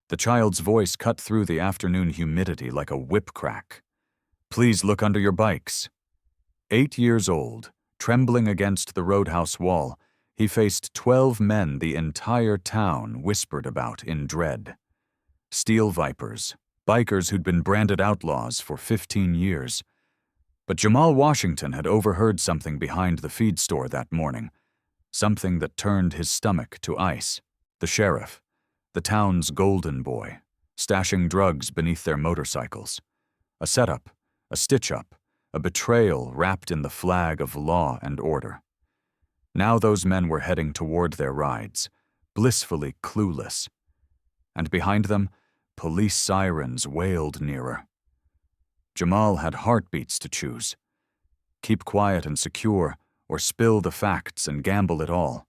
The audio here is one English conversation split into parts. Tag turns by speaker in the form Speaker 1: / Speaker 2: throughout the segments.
Speaker 1: The child's voice cut through the afternoon humidity like a whip crack. "Please look under your bikes." 8 years old, trembling against the roadhouse wall, he faced 12 men the entire town whispered about in dread. Steel vipers, bikers who'd been branded outlaws for 15 years. But Jamal Washington had overheard something behind the feed store that morning, something that turned his stomach to ice. The sheriff, the town's golden boy, stashing drugs beneath their motorcycles. A setup, a stitch-up, a betrayal wrapped in the flag of law and order. Now those men were heading toward their rides, blissfully clueless. And behind them, police sirens wailed nearer. Jamal had heartbeats to choose. Keep quiet and secure, or spill the facts and gamble it all.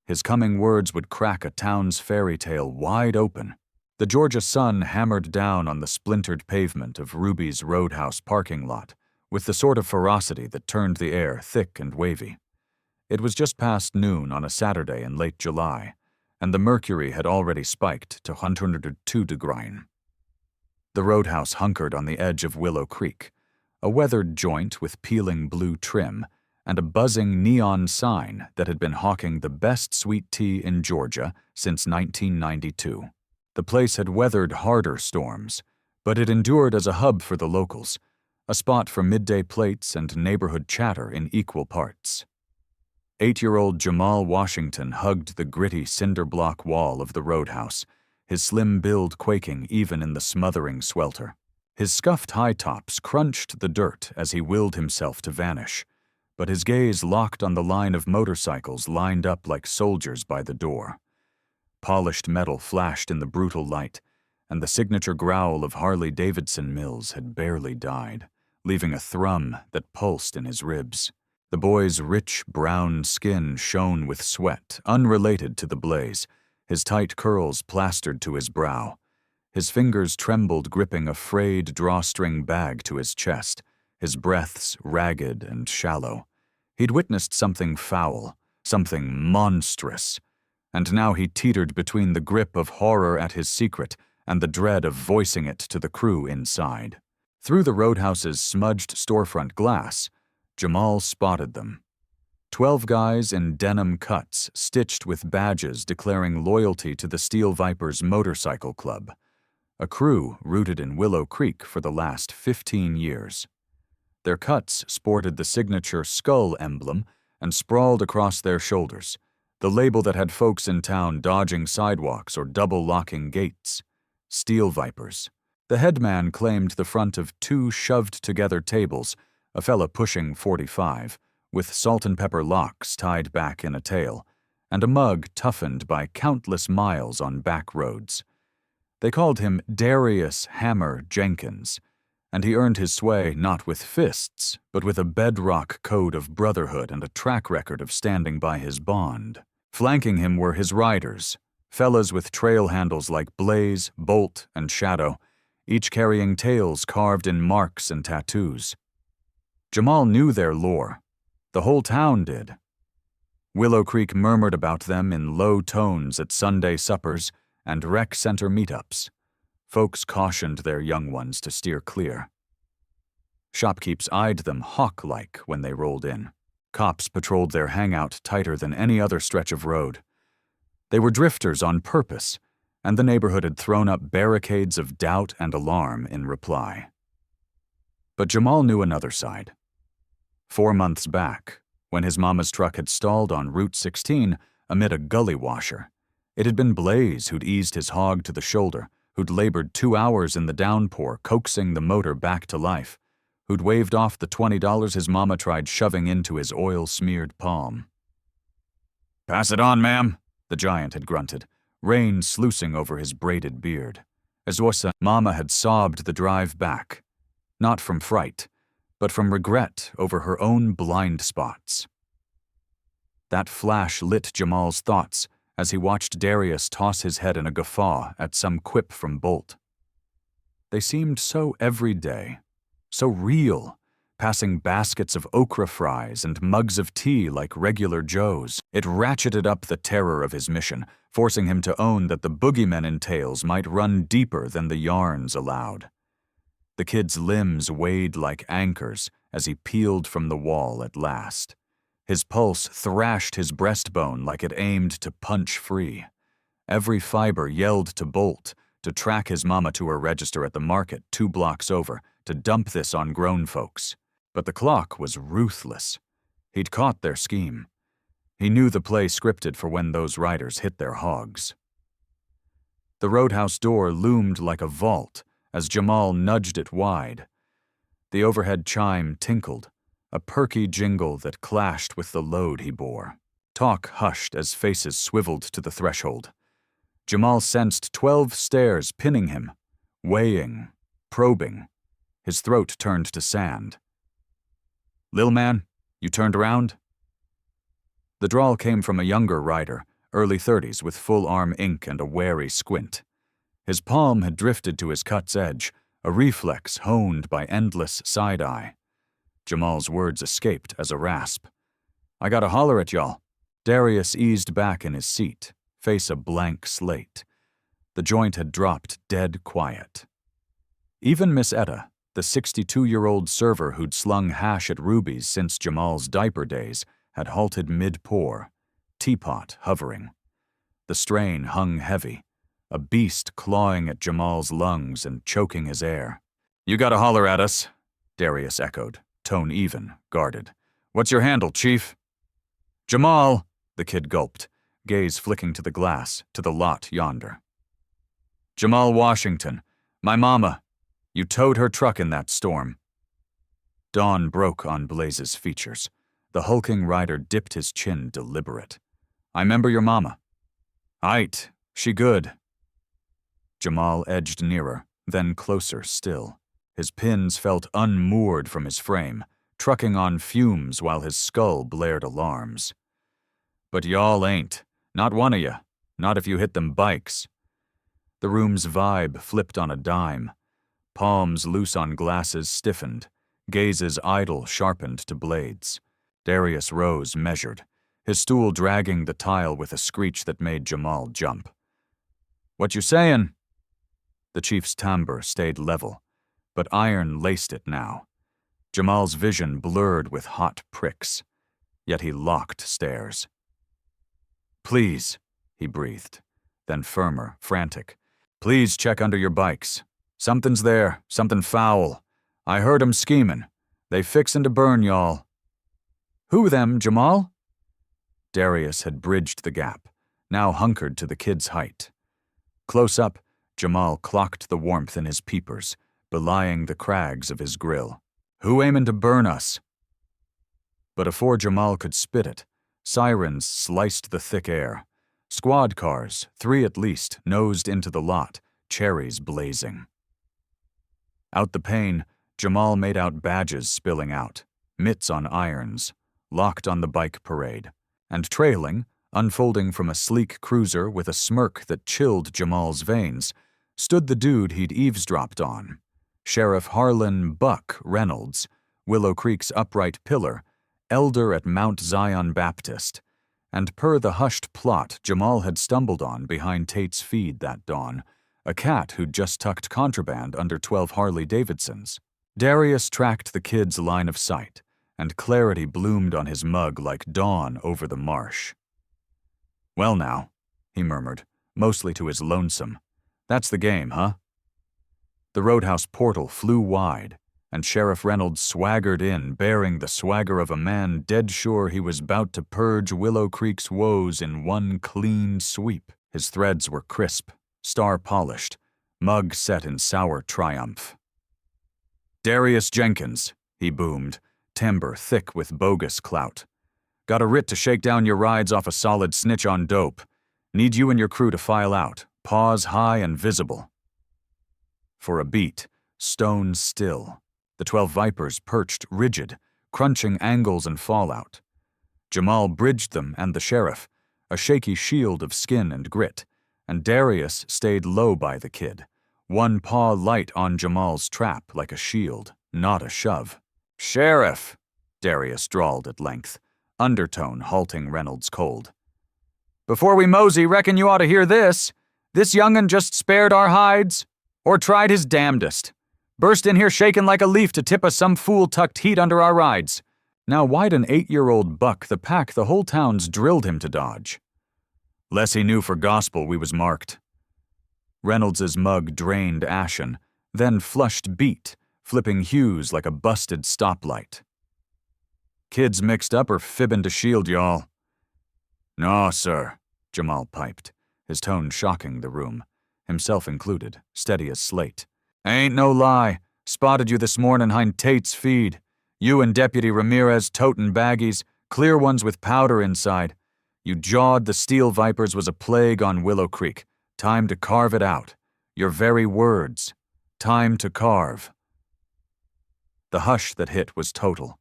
Speaker 1: His coming words would crack a town's fairy tale wide open. The Georgia sun hammered down on the splintered pavement of Ruby's Roadhouse parking lot with the sort of ferocity that turned the air thick and wavy. It was just past noon on a Saturday in late July, and the mercury had already spiked to 102 degrees. The Roadhouse hunkered on the edge of Willow Creek, a weathered joint with peeling blue trim and a buzzing neon sign that had been hawking the best sweet tea in Georgia since 1992. The place had weathered harder storms, but it endured as a hub for the locals, a spot for midday plates and neighborhood chatter in equal parts. 8-year-old Jamal Washington hugged the gritty cinder block wall of the Roadhouse, his slim build quaking even in the smothering swelter. His scuffed high tops crunched the dirt as he willed himself to vanish, but his gaze locked on the line of motorcycles lined up like soldiers by the door. Polished metal flashed in the brutal light, and the signature growl of Harley-Davidson mills had barely died, leaving a thrum that pulsed in his ribs. The boy's rich brown skin shone with sweat, unrelated to the blaze, his tight curls plastered to his brow. His fingers trembled gripping a frayed drawstring bag to his chest, his breaths ragged and shallow. He'd witnessed something foul, something monstrous, and now he teetered between the grip of horror at his secret and the dread of voicing it to the crew inside. Through the Roadhouse's smudged storefront glass, Jamal spotted them. 12 guys in denim cuts stitched with badges declaring loyalty to the Steel Vipers Motorcycle Club, a crew rooted in Willow Creek for the last 15 years. Their cuts sported the signature skull emblem and sprawled across their shoulders, the label that had folks in town dodging sidewalks or double-locking gates. Steel Vipers. The headman claimed the front of 2 shoved-together tables, a fella pushing 45, with salt and pepper locks tied back in a tail, and a mug toughened by countless miles on back roads. They called him Darius Hammer Jenkins, and he earned his sway not with fists, but with a bedrock code of brotherhood and a track record of standing by his bond. Flanking him were his riders, fellas with trail handles like Blaze, Bolt, and Shadow, each carrying tails carved in marks and tattoos. Jamal knew their lore. The whole town did. Willow Creek murmured about them in low tones at Sunday suppers and rec center meetups. Folks cautioned their young ones to steer clear. Shopkeepers eyed them hawk-like when they rolled in. Cops patrolled their hangout tighter than any other stretch of road. They were drifters on purpose, and the neighborhood had thrown up barricades of doubt and alarm in reply. But Jamal knew another side. 4 months back, when his mama's truck had stalled on Route 16 amid a gully washer, it had been Blaze who'd eased his hog to the shoulder, who'd labored 2 hours in the downpour coaxing the motor back to life, who'd waved off the $20 his mama tried shoving into his oil-smeared palm. "Pass it on, ma'am," the giant had grunted, rain sluicing over his braided beard. As Mama had sobbed the drive back, not from fright, but from regret over her own blind spots. That flash lit Jamal's thoughts as he watched Darius toss his head in a guffaw at some quip from Bolt. They seemed so everyday, so real, passing baskets of okra fries and mugs of tea like regular Joes. It ratcheted up the terror of his mission, forcing him to own that the boogeymen in tales might run deeper than the yarns allowed. The kid's limbs weighed like anchors as he peeled from the wall at last. His pulse thrashed his breastbone like it aimed to punch free. Every fiber yelled to bolt, to track his mama to her register at the market 2 blocks over, to dump this on grown folks. But the clock was ruthless. He'd caught their scheme. He knew the play scripted for when those riders hit their hogs. The roadhouse door loomed like a vault as Jamal nudged it wide. The overhead chime tinkled, a perky jingle that clashed with the load he bore. Talk hushed as faces swiveled to the threshold. Jamal sensed 12 stares pinning him, weighing, probing. His throat turned to sand. "Lil man, you turned around?" The drawl came from a younger rider, early 30s with full-arm ink and a wary squint. His palm had drifted to his cut's edge, a reflex honed by endless side-eye. Jamal's words escaped as a rasp. "I gotta holler at y'all." Darius eased back in his seat, face a blank slate. The joint had dropped dead quiet. Even Miss Etta, the 62-year-old server who'd slung hash at Ruby's since Jamal's diaper days, had halted mid-pour, teapot hovering. The strain hung heavy, a beast clawing at Jamal's lungs and choking his air. "You gotta holler at us," Darius echoed, tone even, guarded. "What's your handle, Chief?" "Jamal," the kid gulped, gaze flicking to the glass, to the lot yonder. "Jamal Washington, my mama. You towed her truck in that storm." Dawn broke on Blaze's features. The hulking rider dipped his chin deliberate. "I 'member your mama." "Aight, she good." Jamal edged nearer, then closer still. His pins felt unmoored from his frame, trucking on fumes while his skull blared alarms. "But y'all ain't. Not one of ya. Not if you hit them bikes." The room's vibe flipped on a dime. Palms loose on glasses stiffened, gazes idle sharpened to blades. Darius rose measured, his stool dragging the tile with a screech that made Jamal jump. "What you sayin'?" The chief's timbre stayed level, but iron laced it now. Jamal's vision blurred with hot pricks, yet he locked stares. "Please," he breathed, then firmer, frantic. "Please check under your bikes. Something's there, something foul. I heard 'em schemin'. They fixin' to burn y'all." "Who them, Jamal?" Darius had bridged the gap, now hunkered to the kid's height. Close up, Jamal clocked the warmth in his peepers, belying the crags of his grill. "Who aimin' to burn us?" But afore Jamal could spit it, sirens sliced the thick air. Squad cars, 3 at least, nosed into the lot, cherries blazing. Out the pane, Jamal made out badges spilling out, mitts on irons, locked on the bike parade, and trailing, unfolding from a sleek cruiser with a smirk that chilled Jamal's veins, stood the dude he'd eavesdropped on, Sheriff Harlan "Buck" Reynolds, Willow Creek's upright pillar, elder at Mount Zion Baptist, and per the hushed plot Jamal had stumbled on behind Tate's feed that dawn, a cat who'd just tucked contraband under 12 Harley-Davidsons. Darius tracked the kid's line of sight, and clarity bloomed on his mug like dawn over the marsh. "Well now," he murmured, mostly to his lonesome. "That's the game, huh?" The roadhouse portal flew wide, and Sheriff Reynolds swaggered in, bearing the swagger of a man dead sure he was about to purge Willow Creek's woes in one clean sweep. His threads were crisp, star-polished, mug set in sour triumph. "Darius Jenkins," he boomed, timbre thick with bogus clout. "Got a writ to shake down your rides off a solid snitch on dope. Need you and your crew to file out, paws high and visible." For a beat, stone still, the 12 Vipers perched rigid, crunching angles and fallout. Jamal bridged them and the sheriff, a shaky shield of skin and grit, and Darius stayed low by the kid, one paw light on Jamal's trap like a shield, not a shove. Sheriff, Darius drawled at length, undertone halting Reynolds cold. Before we mosey, reckon you ought to hear this. This young'un just spared our hides, or tried his damnedest. Burst in here shaking like a leaf to tip us some fool tucked heat under our rides. Now why'd an 8-year-old buck the pack the whole town's drilled him to dodge? Less he knew for gospel we was marked. Reynolds's mug drained ashen, then flushed beet, flipping hues like a busted stoplight. Kids mixed up or fibbing to shield y'all. No, sir, Jamal piped, his tone shocking the room, himself included, steady as slate. Ain't no lie. Spotted you this mornin' hind Tate's feed. You and Deputy Ramirez totin' baggies, clear ones with powder inside. You jawed the steel vipers was a plague on Willow Creek. Time to carve it out. Your very words. Time to carve. The hush that hit was total.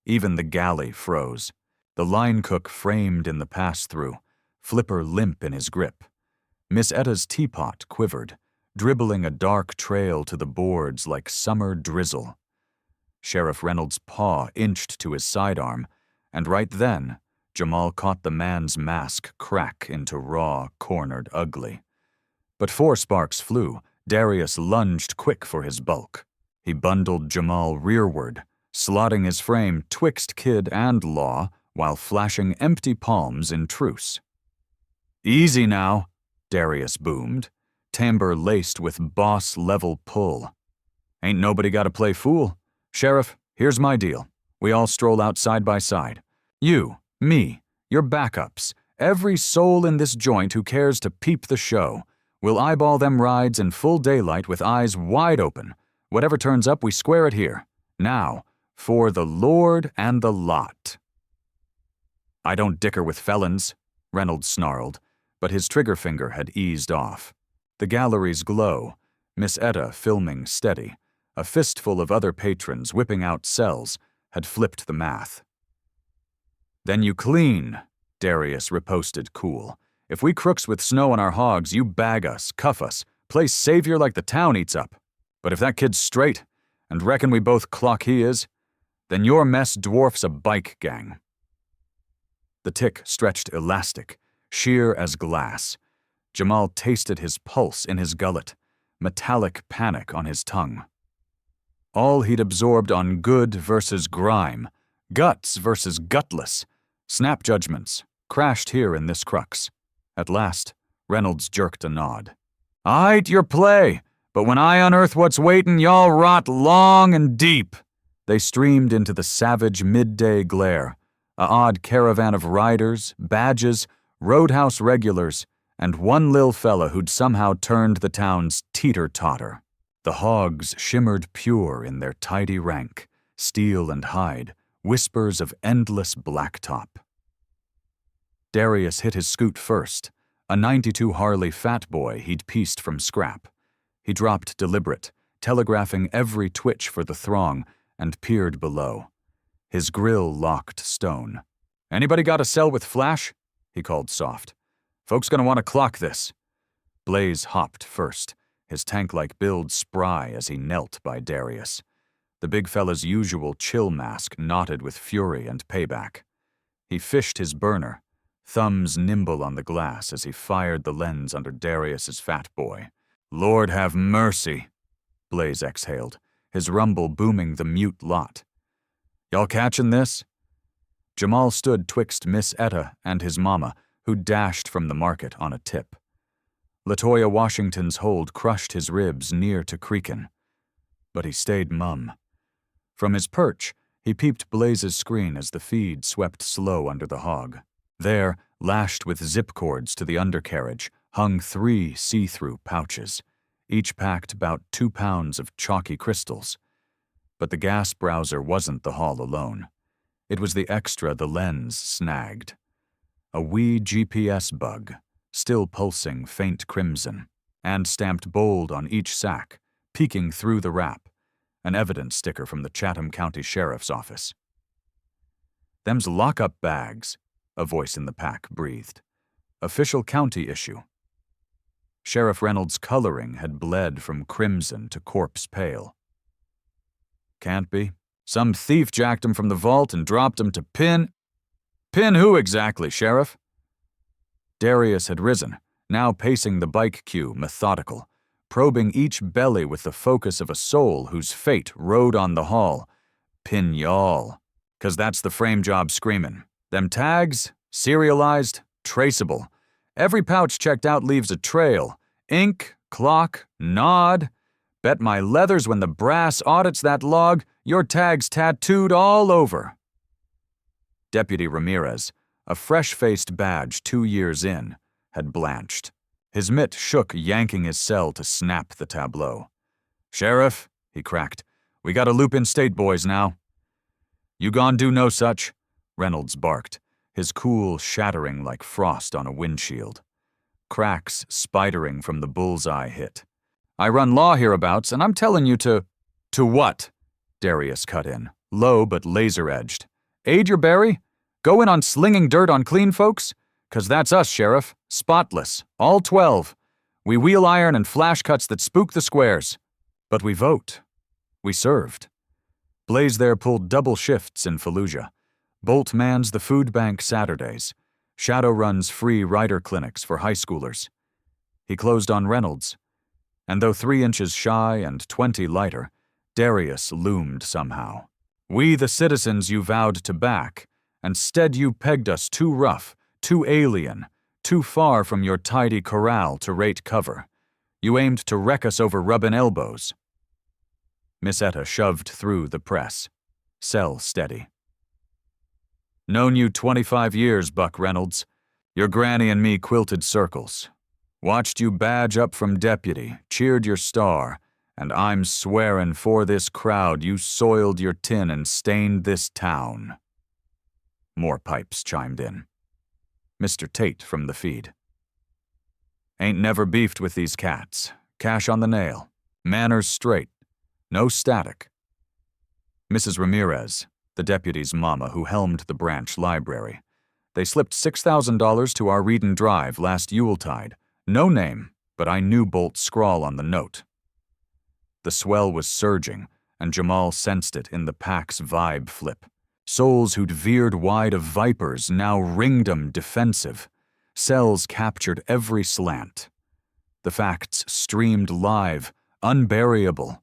Speaker 1: Even the galley froze. The line cook framed in the pass-through, flipper limp in his grip. Miss Etta's teapot quivered, dribbling a dark trail to the boards like summer drizzle. Sheriff Reynolds' paw inched to his sidearm, and right then, Jamal caught the man's mask crack into raw, cornered ugly. But 4 sparks flew, Darius lunged quick for his bulk. He bundled Jamal rearward, slotting his frame twixt kid and law while flashing empty palms in truce. Easy now, Darius boomed, timbre laced with boss-level pull. Ain't nobody gotta play fool. Sheriff, here's my deal. We all stroll out side by side. You, me, your backups, every soul in this joint who cares to peep the show. We'll eyeball them rides in full daylight with eyes wide open. Whatever turns up, we square it here. Now, for the Lord and the lot. I don't dicker with felons, Reynolds snarled, but his trigger finger had eased off. The gallery's glow, Miss Etta filming steady, a fistful of other patrons whipping out cells, had flipped the math. Then you clean, Darius riposted cool. If we crooks with snow on our hogs, you bag us, cuff us, play savior like the town eats up. But if that kid's straight, and reckon we both clock he is, then your mess dwarfs a bike gang. The tick stretched elastic, sheer as glass. Jamal tasted his pulse in his gullet, metallic panic on his tongue. All he'd absorbed on good versus grime, guts versus gutless, snap judgments, crashed here in this crux. At last, Reynolds jerked a nod. Aight, your play, but when I unearth what's waitin', y'all rot long and deep. They streamed into the savage midday glare, a odd caravan of riders, badges, roadhouse regulars, and one lil fella who'd somehow turned the town's teeter-totter. The hogs shimmered pure in their tidy rank, steel and hide, whispers of endless blacktop. Darius hit his scoot first, a '92 Harley fat boy he'd pieced from scrap. He dropped deliberate, telegraphing every twitch for the throng, and peered below. His grill locked stone. Anybody got a cell with flash? He called soft. Folks gonna want to clock this. Blaze hopped first, his tank-like build spry as he knelt by Darius. The big fella's usual chill mask knotted with fury and payback. He fished his burner, thumbs nimble on the glass as he fired the lens under Darius's fat boy. Lord have mercy, Blaze exhaled, his rumble booming the mute lot. Y'all catchin' this? Jamal stood twixt Miss Etta and his mama, who dashed from the market on a tip. LaToya Washington's hold crushed his ribs near to creakin'. But he stayed mum. From his perch, he peeped Blaze's screen as the feed swept slow under the hog. There, lashed with zip cords to the undercarriage, hung 3 see-through pouches, each packed about 2 pounds of chalky crystals. But the gas browser wasn't the haul alone. It was the extra the lens snagged. A wee GPS bug, still pulsing faint crimson, and stamped bold on each sack, peeking through the wrap, an evidence sticker from the Chatham County Sheriff's Office. Them's lock-up bags, a voice in the pack breathed. Official county issue. Sheriff Reynolds' coloring had bled from crimson to corpse pale. Can't be, Some thief jacked him from the vault and dropped him to pin. Pin who exactly, Sheriff? Darius had risen, now pacing the bike queue, methodical, probing each belly with the focus of a soul whose fate rode on the haul. Pin y'all. 'Cause that's the frame job screamin'. Them tags, serialized, traceable. Every pouch checked out leaves a trail. Ink, clock, nod. Bet my leathers when the brass audits that log, your tag's tattooed all over. Deputy Ramirez, a fresh-faced badge 2 years in, had blanched. His mitt shook, yanking his cell to snap the tableau. "Sheriff," he cracked, "we got a loop in state boys now." "You gon' do no such," Reynolds barked, his cool shattering like frost on a windshield. Cracks spidering from the bullseye hit. "I run law hereabouts, and I'm telling you to—" "To what?" Darius cut in, low but laser-edged. "Aid your Barry? Go in on slinging dirt on clean folks? 'Cause that's us, Sheriff. Spotless. All 12. We wheel iron and flash cuts that spook the squares. But we vote. We served." Blaze there pulled double shifts in Fallujah. Bolt mans the food bank Saturdays. Shadow runs free rider clinics for high schoolers. He closed on Reynolds. And though 3 inches shy and 20 lighter, Darius loomed somehow. "We the citizens you vowed to back, and 'stead you pegged us too rough, too alien, too far from your tidy corral to rate cover. You aimed to wreck us over rubbin' elbows." Miss Etta shoved through the press. Cell steady. "Known you 25 years, Buck Reynolds. Your granny and me quilted circles. Watched you badge up from deputy, cheered your star, and I'm swearin' for this crowd you soiled your tin and stained this town." More pipes chimed in. Mr. Tate from the feed. "Ain't never beefed with these cats. Cash on the nail. Manners straight. No static." Mrs. Ramirez, the deputy's mama who helmed the branch library. "They slipped $6,000 to our Reedon Drive last Yuletide. No name, but I knew Bolt's scrawl on the note." The swell was surging, and Jamal sensed it in the pack's vibe flip. Souls who'd veered wide of vipers now ringed 'em defensive. Cells captured every slant. The facts streamed live, unburyable.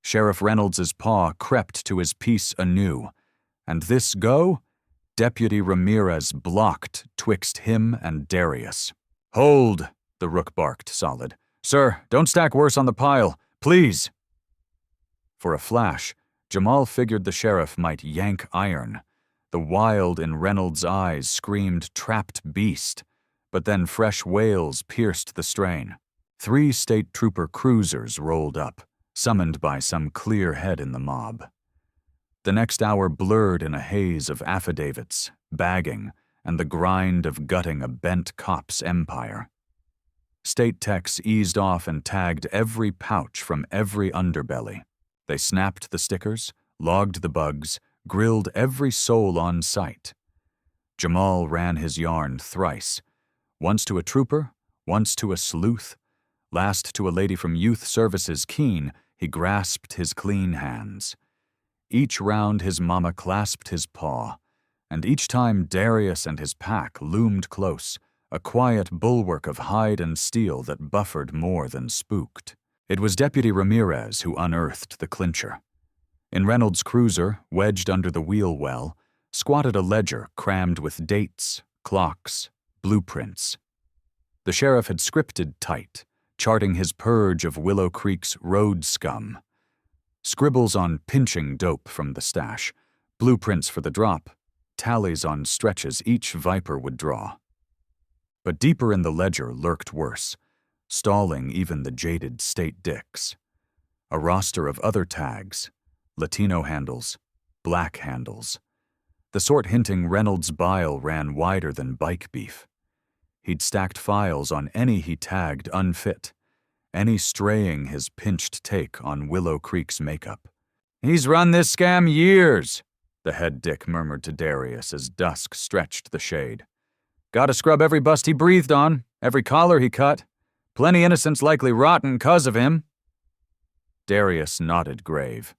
Speaker 1: Sheriff Reynolds's paw crept to his piece anew, and this go, Deputy Ramirez blocked twixt him and Darius. "Hold," the rook barked solid. "Sir, don't stack worse on the pile, please." For a flash, Jamal figured the sheriff might yank iron. The wild in Reynolds' eyes screamed trapped beast, but then fresh wails pierced the strain. 3 state trooper cruisers rolled up, summoned by some clear head in the mob. The next hour blurred in a haze of affidavits, bagging, and the grind of gutting a bent cop's empire. State techs eased off and tagged every pouch from every underbelly. They snapped the stickers, logged the bugs, grilled every soul on site. Jamal ran his yarn thrice, once to a trooper, once to a sleuth. Last to a lady from Youth Services Keene, he grasped his clean hands. Each round his mama clasped his paw, and each time Darius and his pack loomed close, a quiet bulwark of hide and steel that buffered more than spooked. It was Deputy Ramirez who unearthed the clincher. In Reynolds' cruiser, wedged under the wheel well, squatted a ledger crammed with dates, clocks, blueprints. The sheriff had scripted tight, charting his purge of Willow Creek's road scum. Scribbles on pinching dope from the stash, blueprints for the drop, tallies on stretches each viper would draw. But deeper in the ledger lurked worse, stalling even the jaded state dicks. A roster of other tags, Latino handles, black handles. The sort hinting Reynolds' bile ran wider than bike beef. He'd stacked files on any he tagged unfit, any straying his pinched take on Willow Creek's makeup. "He's run this scam years," the head dick murmured to Darius as dusk stretched the shade. "Gotta scrub every bust he breathed on, every collar he cut. Plenty innocents likely rotten 'cause of him." Darius nodded grave.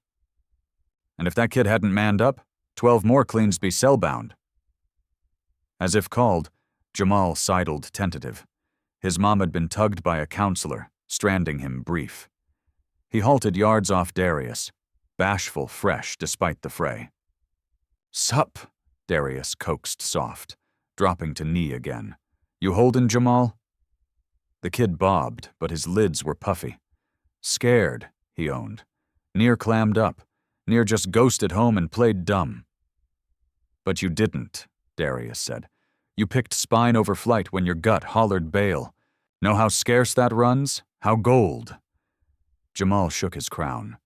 Speaker 1: And if that kid hadn't manned up, 12 more cleans be cell-bound. As if called, Jamal sidled tentative. His mom had been tugged by a counselor, stranding him brief. He halted yards off Darius, bashful fresh despite the fray. "Sup," Darius coaxed soft, dropping to knee again. "You holdin', Jamal?" The kid bobbed, but his lids were puffy. "Scared," he owned. "Near clammed up. Near just ghosted home and played dumb." "But you didn't," Darius said. "You picked spine over flight when your gut hollered bail. Know how scarce that runs? How gold?" Jamal shook his crown.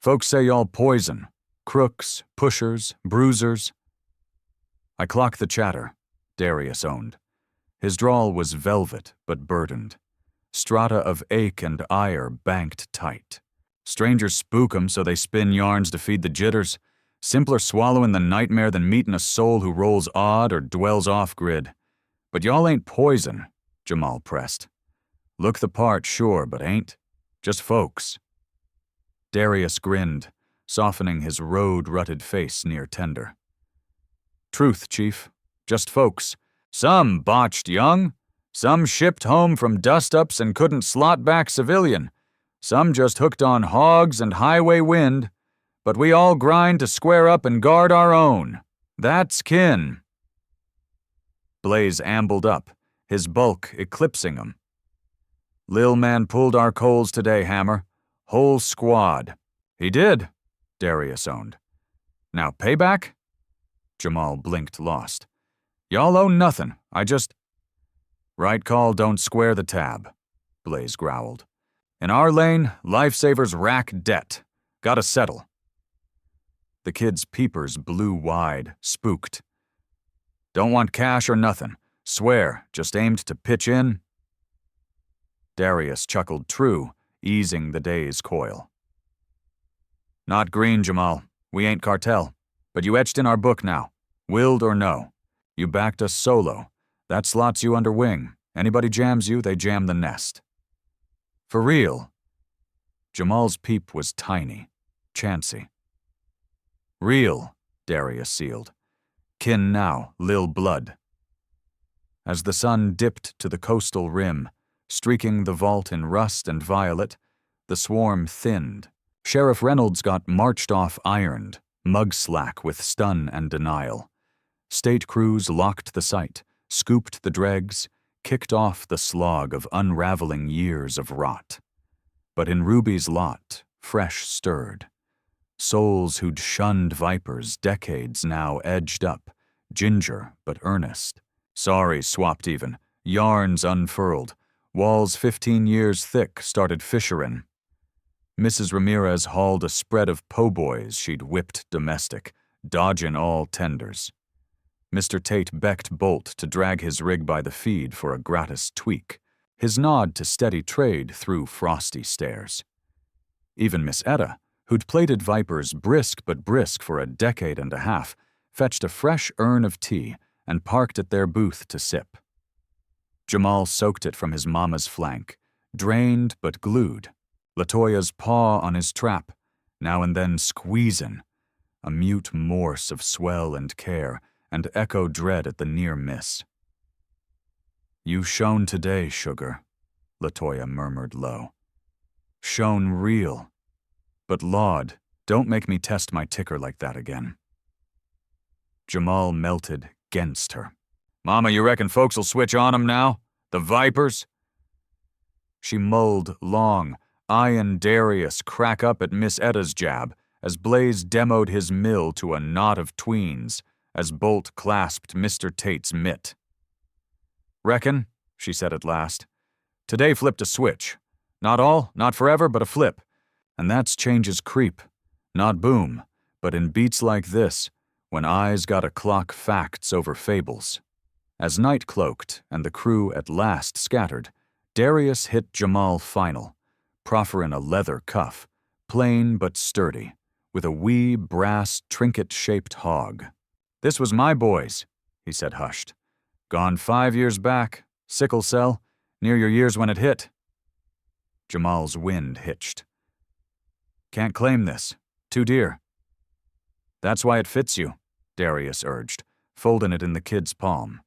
Speaker 1: "Folks say y'all poison. Crooks, pushers, bruisers." "I clock the chatter," Darius owned. His drawl was velvet but burdened. Strata of ache and ire banked tight. Strangers spook 'em so they spin yarns to feed the jitters. Simpler swallowing the nightmare than meeting a soul who rolls odd or dwells off-grid. "But y'all ain't poison," Jamal pressed. "Look the part, sure, but ain't. Just folks." Darius grinned, softening his road-rutted face near tender. "Truth, Chief. Just folks. Some botched young. Some shipped home from dust-ups and couldn't slot back civilian. Some just hooked on hogs and highway wind. But we all grind to square up and guard our own. That's kin." Blaze ambled up, his bulk eclipsing him. "Lil man pulled our coals today, Hammer. Whole squad." "He did," Darius owned. "Now payback?" Jamal blinked lost. "Y'all owe nothing. I just—" "Right call don't square the tab," Blaze growled. "In our lane, lifesavers rack debt. Gotta settle." The kid's peepers blew wide, spooked. "Don't want cash or nothing. Swear, just aimed to pitch in." Darius chuckled true, easing the day's coil. "Not green, Jamal. We ain't cartel. But you etched in our book now. Willed or no. You backed us solo. That slots you under wing. Anybody jams you, they jam the nest." "For real?" Jamal's peep was tiny, chancy. "Real," Darius sealed. "Kin now, Lil blood." As the sun dipped to the coastal rim, streaking the vault in rust and violet, the swarm thinned. Sheriff Reynolds got marched off ironed, mug-slack with stun and denial. State crews locked the site, scooped the dregs, kicked off the slog of unraveling years of rot. But in Ruby's lot, fresh stirred. Souls who'd shunned vipers decades now edged up, ginger but earnest. Sorry swapped even, yarns unfurled, walls 15 years thick started fisherin'. Mrs. Ramirez hauled a spread of po-boys she'd whipped domestic, dodgin' all tenders. Mr. Tate becked Bolt to drag his rig by the feed for a gratis tweak, his nod to steady trade through frosty stares. Even Miss Etta, who'd plated vipers brisk for a decade and a half, fetched a fresh urn of tea and parked at their booth to sip. Jamal soaked it from his mama's flank, drained but glued, LaToya's paw on his trap, now and then squeezin', a mute morse of swell and care, and echo dread at the near miss. "You shone today, sugar," LaToya murmured low. "Shone real. But Lord, don't make me test my ticker like that again." Jamal melted 'gainst her. "Mama, you reckon folks'll switch on 'em now? The vipers?" She mulled long, eyeing Darius crack up at Miss Etta's jab as Blaze demoed his mill to a knot of tweens as Bolt clasped Mr. Tate's mitt. "Reckon," she said at last. "Today flipped a switch. Not all, not forever, but a flip. And that's change's creep. Not boom, but in beats like this, when eyes gotta clock facts over fables." As night cloaked and the crew at last scattered, Darius hit Jamal final, profferin' a leather cuff, plain but sturdy, with a wee brass trinket-shaped hog. "This was my boys," he said hushed. "Gone 5 years back, sickle cell, near your years when it hit." Jamal's wind hitched. "Can't claim this. Too dear." That's why it fits you, Darius urged, folding it in the kid's palm.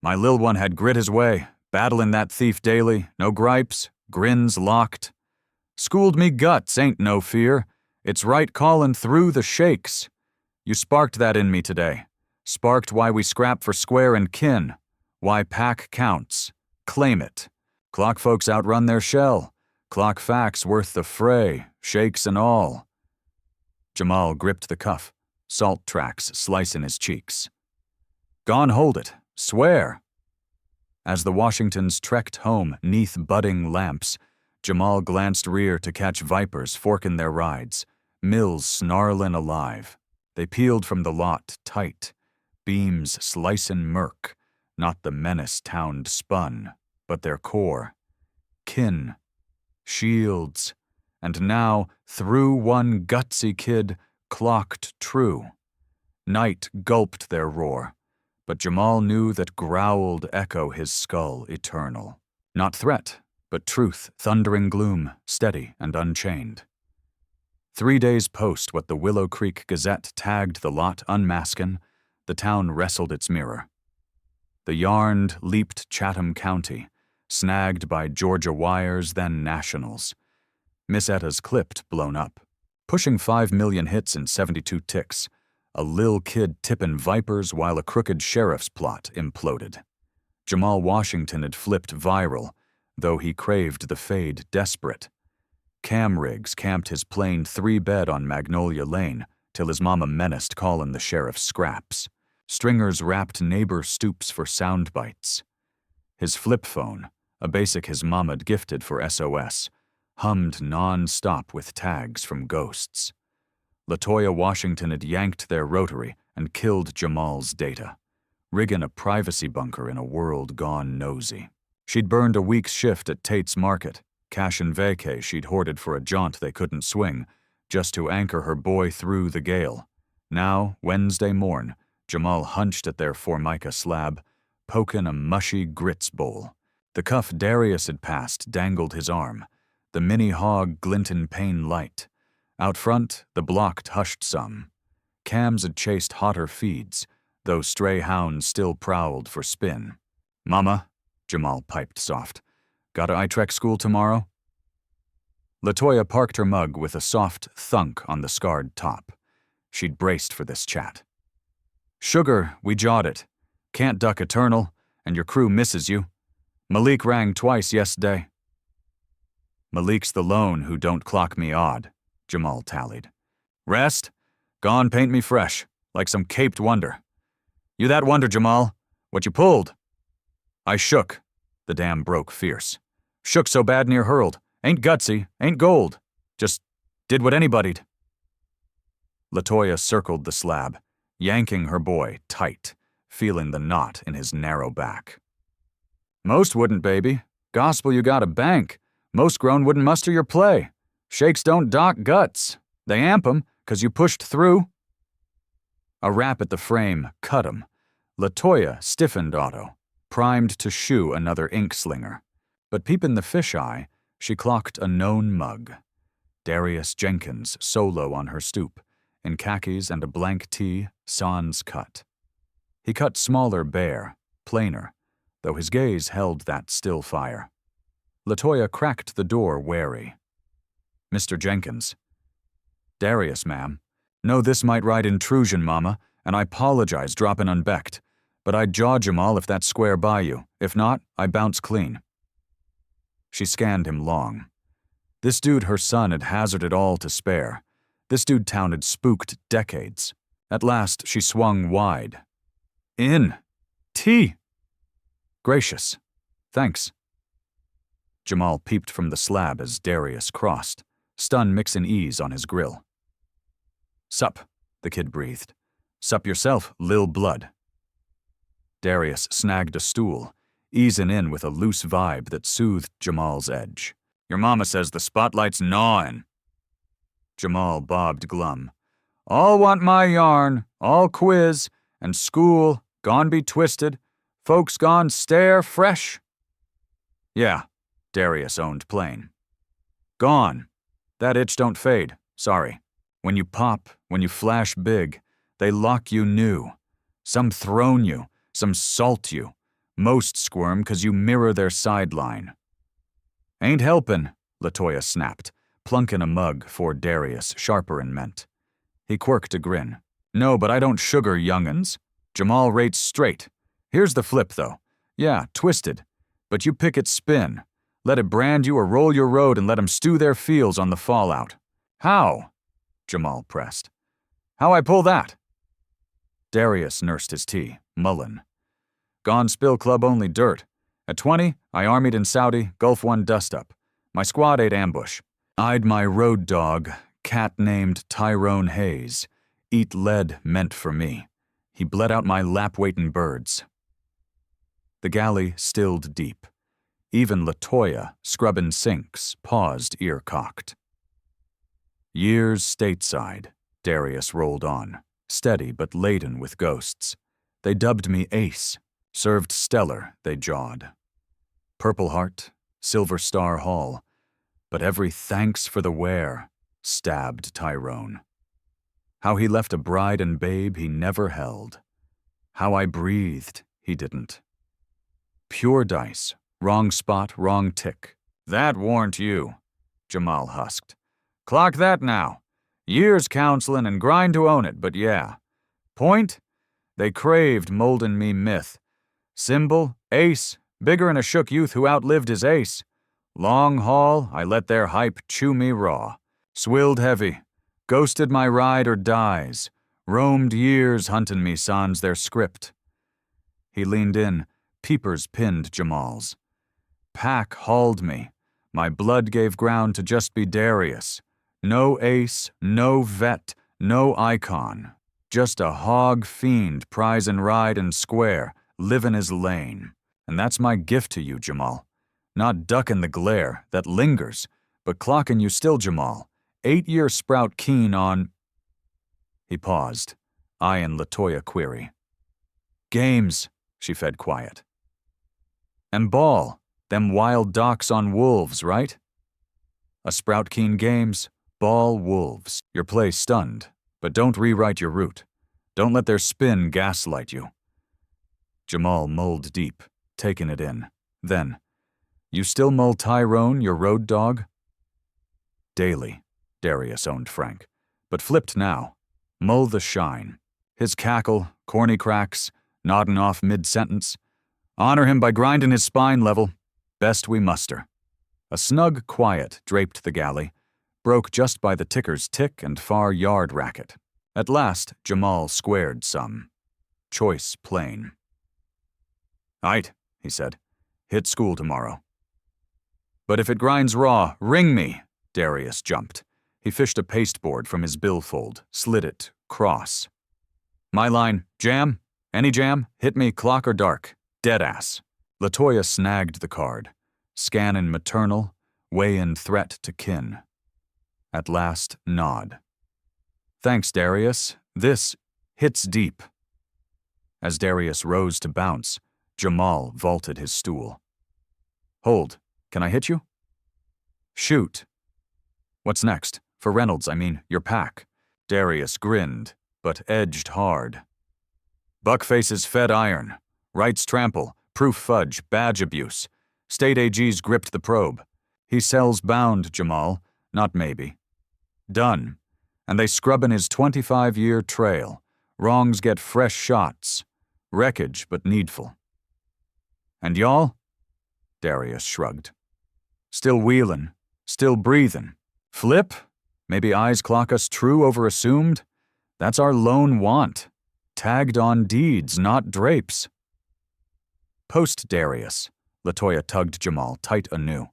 Speaker 1: My lil one had grit his way, battling that thief daily, no gripes, grins locked. Schooled me guts, ain't no fear. It's right callin' through the shakes. You sparked that in me today. Sparked why we scrap for square and kin. Why pack counts. Claim it. Clock folks outrun their shell. Clock facts worth the fray, shakes and all. Jamal gripped the cuff, salt tracks slicing his cheeks. Gone hold it, swear. As the Washingtons trekked home neath budding lamps, Jamal glanced rear to catch vipers forkin' their rides, mills snarlin' alive. They peeled from the lot tight, beams slicin' murk, not the menace towned spun, but their core. Kin, shields, and now, through one gutsy kid, clocked true. Night gulped their roar, but Jamal knew that growled echo his skull eternal. Not threat, but truth, thundering gloom, steady and unchained. 3 days post what the Willow Creek Gazette tagged the lot unmaskin', the town wrestled its mirror. The yarned leaped Chatham County, snagged by Georgia wires, then nationals. Miss Etta's clipped blown up, pushing 5 million hits in 72 ticks, a lil kid tippin' vipers while a crooked sheriff's plot imploded. Jamal Washington had flipped viral, though he craved the fade desperate. Cam rigs camped his plain 3-bed on Magnolia Lane till his mama menaced callin' the sheriff scraps. Stringers wrapped neighbor stoops for sound bites. His flip phone, a basic his mama'd gifted for SOS, hummed non-stop with tags from ghosts. LaToya Washington had yanked their rotary and killed Jamal's data, riggin' a privacy bunker in a world gone nosy. She'd burned a week's shift at Tate's Market, cash and vacay she'd hoarded for a jaunt they couldn't swing, just to anchor her boy through the gale. Now, Wednesday morn, Jamal hunched at their Formica slab, pokin' a mushy grits bowl. The cuff Darius had passed dangled his arm, the mini hog glintin' pain light. Out front, the blocked hushed some. Cams had chased hotter feeds, though stray hounds still prowled for spin. Mama, Jamal piped soft, got to ITREC school tomorrow? LaToya parked her mug with a soft thunk on the scarred top. She'd braced for this chat. Sugar, we jawed it. Can't duck eternal, and your crew misses you. Malik rang twice yesterday. Malik's the lone who don't clock me odd, Jamal tallied. Rest? Gone paint me fresh, like some caped wonder. You that wonder, Jamal? What you pulled? I shook. The dam broke fierce. Shook so bad near hurled. Ain't gutsy, ain't gold. Just did what anybody'd. LaToya circled the slab, yanking her boy tight, feeling the knot in his narrow back. Most wouldn't, baby. Gospel you got a bank. Most grown wouldn't muster your play. Shakes don't dock guts. They amp 'em, 'cause you pushed through. A rap at the frame cut 'em. LaToya stiffened Otto, primed to shoe another ink slinger. But peepin' the fisheye, she clocked a known mug. Darius Jenkins solo on her stoop, in khakis and a blank tee, sans cut. He cut smaller bare, plainer, though his gaze held that still fire. LaToya cracked the door wary. Mr. Jenkins. Darius, ma'am. Know this might ride intrusion, mama, and I apologize droppin' unbecked, but I'd jaw Jamal if that's square by you. If not, I bounce clean. She scanned him long. This dude her son had hazarded all to spare. This dude town had spooked decades. At last, she swung wide. In. Tea. Gracious. Thanks. Jamal peeped from the slab as Darius crossed, stun mixin' ease on his grill. Sup, the kid breathed. Sup yourself, lil blood. Darius snagged a stool, easin' in with a loose vibe that soothed Jamal's edge. Your mama says the spotlight's gnawin'. Jamal bobbed glum. All want my yarn, all quiz, and school, gone be twisted, folks gone stare fresh. Yeah, Darius owned plain. Gone. That itch don't fade, sorry. When you pop, When you flash big, they lock you new. Some throne you, some salt you. Most squirm 'cause you mirror their sideline. Ain't helpin', Latoya snapped, plunkin' a mug for Darius, sharper in mint. He quirked a grin. No, but I don't sugar young'uns. Jamal rates straight. Here's the flip, though. Yeah, twisted. But you pick it spin. Let it brand you or roll your road and let 'em stew their feels on the fallout. How? Jamal pressed. How I pull that? Darius nursed his tea, mullin. Gone spill club only dirt. At 20, I armied in Saudi, Gulf 1 dust-up. My squad ate ambush. Eyed my road dog, cat named Tyrone Hayes. Eat lead meant for me. He bled out my lap-waitin' birds. The galley stilled deep. Even Latoya, scrubbin' sinks, paused ear-cocked. Years stateside, Darius rolled on, steady but laden with ghosts. They dubbed me Ace. Served stellar, they jawed. Purple Heart, Silver Star Hall, but every thanks for the wear, stabbed Tyrone. How he left a bride and babe he never held. How I breathed, he didn't. Pure dice, wrong spot, wrong tick. That warn't you, Jamal husked. Clock that now. Years counselin' and grind to own it, but yeah. Point? They craved moldin' me myth. Symbol, ace, bigger'n a shook youth who outlived his ace. Long haul, I let their hype chew me raw. Swilled heavy, ghosted my ride or dies. Roamed years huntin' me sans their script. He leaned in, peepers pinned Jamal's. Pack hauled me. My blood gave ground to just be Darius. No ace, no vet, no icon. Just a hog fiend prizin' ride and square, livin' his lane. And that's my gift to you, Jamal. Not duckin' the glare that lingers, but clockin' you still, Jamal. 8-year sprout keen on... He paused, eyeing Latoya query. Games, she fed quiet. And ball, them wild docks on wolves, right? A sprout keen games, ball wolves. Your play stunned, but don't rewrite your route. Don't let their spin gaslight you. Jamal mulled deep, taking it in. Then, you still mull Tyrone, your road dog? Daily, Darius owned frank, but flipped now. Mull the shine. His cackle, corny cracks, noddin' off mid-sentence. Honor him by grindin' his spine level. Best we muster. A snug quiet draped the galley, broke just by the ticker's tick and far yard racket. At last, Jamal squared some. Choice plain. Aight, he said. Hit school tomorrow. But if it grinds raw, ring me, Darius jumped. He fished a pasteboard from his billfold, slid it, cross. My line, jam? Any jam? Hit me, clock or dark. Deadass. Latoya snagged the card. Scannin' maternal, weighin' threat to kin. At last, nod. Thanks, Darius. This hits deep. As Darius rose to bounce, Jamal vaulted his stool. Hold. Can I hit you? Shoot. What's next? For Reynolds, I mean, your pack. Darius grinned, but edged hard. Buckface's fed iron. Rights trample, proof fudge, badge abuse. State AG's gripped the probe. He sells bound, Jamal, not maybe. Done. And they scrubbin' his 25-year trail. Wrongs get fresh shots. Wreckage, but needful. And y'all? Darius shrugged. Still wheelin', still breathin'. Flip? Maybe eyes clock us true over assumed? That's our lone want. Tagged on deeds, not drapes. Post Darius, Latoya tugged Jamal tight anew.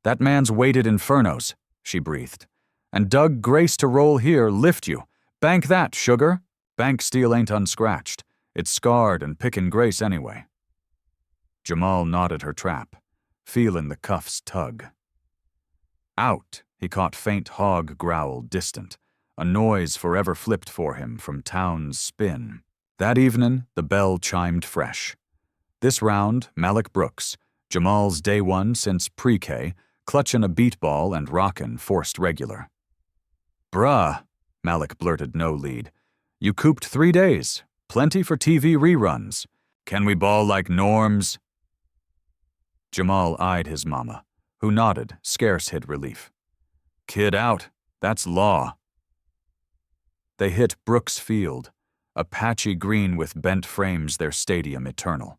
Speaker 1: That man's waited infernos, she breathed. And dug grace to roll here, lift you. Bank that, sugar. Bank steel ain't unscratched. It's scarred and pickin' grace anyway. Jamal nodded her trap, feelin' the cuffs tug. Out, he caught faint hog growl distant, a noise forever flipped for him from town's spin. That evening, the bell chimed fresh. This round, Malik Brooks, Jamal's day one since pre-K, clutchin' a beat ball and rockin' forced regular. Bruh, Malik blurted no lead. You cooped 3 days. Plenty for TV reruns. Can we ball like norms? Jamal eyed his mama, who nodded, scarce hid relief. Kid out. That's law. They hit Brooks Field, a patchy green with bent frames, their stadium eternal.